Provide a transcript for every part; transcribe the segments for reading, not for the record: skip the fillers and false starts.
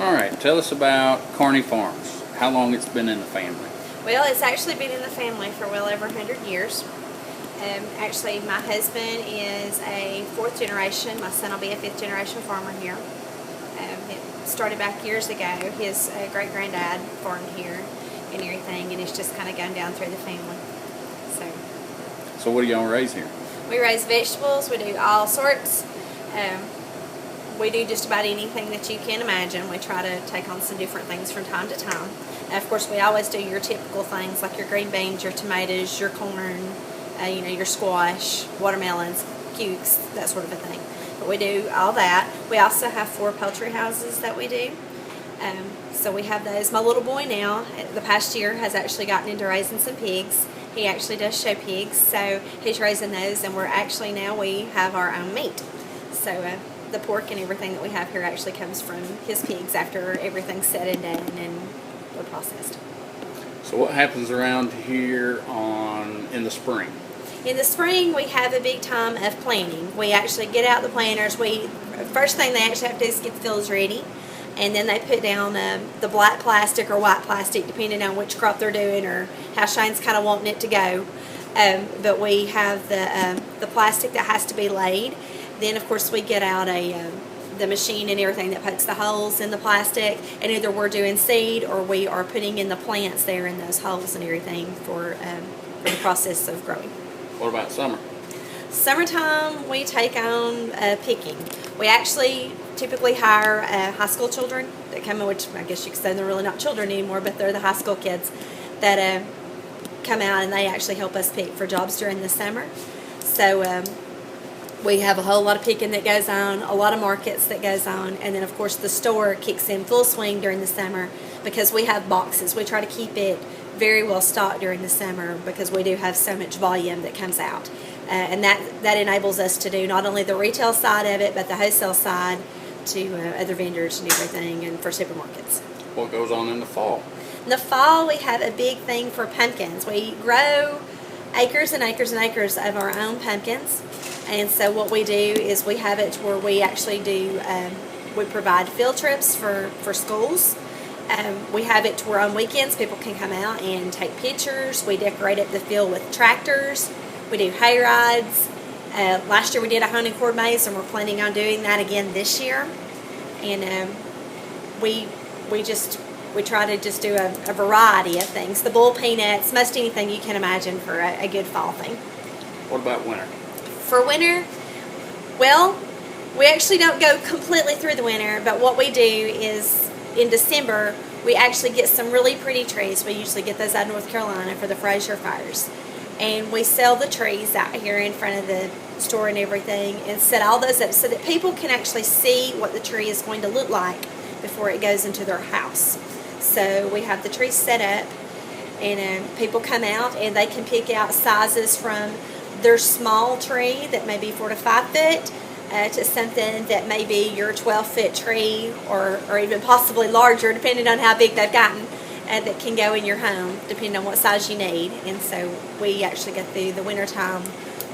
All right, tell us about Kearney Farms. How long it's been in the family? Well, it's actually been in the family for well over 100 years. Actually, my husband is a fourth generation. My son will be a fifth generation farmer here. It started back years ago. His great-granddad farmed here and everything, and it's just kind of gone down through the family. So what do y'all raise here? We raise vegetables. We do all sorts. We do just about anything that you can imagine. We try to take on some different things from time to time. Of course, we always do your typical things like your green beans, your tomatoes, your corn, your squash, watermelons, cukes, that sort of a thing. But we do all that. We also have 4 poultry houses that we do. So we have those. My little boy now, the past year, has actually gotten into raising some pigs. He actually does show pigs, so he's raising those, and we have our own meat. So the pork and everything that we have here actually comes from his pigs after everything's said and done and they're processed. So what happens around here in the spring? In the spring, we have a big time of planting. We actually get out the planters. First thing they actually have to do is get the fields ready, and then they put down the black plastic or white plastic, depending on which crop they're doing or how Shane's kind of wanting it to go. But we have the plastic that has to be laid. Then, of course, we get out the machine and everything that pokes the holes in the plastic, and either we're doing seed or we are putting in the plants there in those holes and everything for the process of growing. What about summer? Summertime, we take on picking. We actually typically hire high school children that come in, which I guess you could say they're really not children anymore, but they're the high school kids that come out and they actually help us pick for jobs during the summer. So we have a whole lot of picking that goes on, a lot of markets that goes on, and then of course the store kicks in full swing during the summer because we have boxes. We try to keep it very well stocked during the summer because we do have so much volume that comes out. And that enables us to do not only the retail side of it, but the wholesale side to other vendors and everything, and for supermarkets. What goes on in the fall? In the fall, we have a big thing for pumpkins. We grow acres and acres and acres of our own pumpkins. And so what we do is we have it where we actually do, we provide field trips for schools. We have it to where on weekends people can come out and take pictures. We decorate up the field with tractors. We do hay rides. Last year we did a hunting cord maze, and we're planning on doing that again this year. And we try to just do a variety of things. The bull peanuts, most anything you can imagine for a good fall thing. What about winter? For winter, well, we actually don't go completely through the winter, but what we do is in December, we actually get some really pretty trees. We usually get those out of North Carolina for the Fraser fires. And we sell the trees out here in front of the store and everything and set all those up so that people can actually see what the tree is going to look like before it goes into their house. So we have the trees set up, and people come out and they can pick out sizes from their small tree that may be 4 to 5 foot to something that may be your 12-foot tree or even possibly larger, depending on how big they've gotten, that can go in your home, depending on what size you need. And so we actually get through the winter time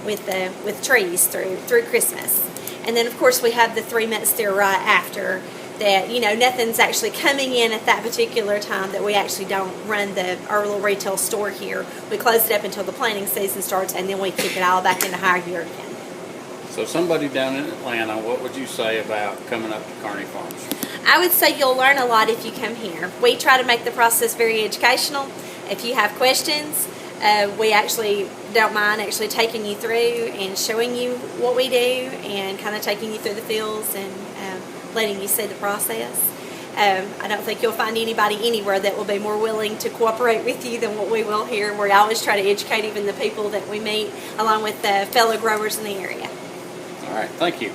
with trees through Christmas. And then, of course, we have the 3 months there right after that, nothing's actually coming in at that particular time, that we actually don't run our little retail store here. We close it up until the planting season starts, and then we kick it all back into high gear again. So somebody down in Atlanta, what would you say about coming up to Kearney Farms? I would say you'll learn a lot if you come here. We try to make the process very educational. If you have questions, we actually don't mind actually taking you through and showing you what we do and kind of taking you through the fields and letting you see the process. I don't think you'll find anybody anywhere that will be more willing to cooperate with you than what we will here. We always try to educate even the people that we meet, along with the fellow growers in the area. All right, thank you.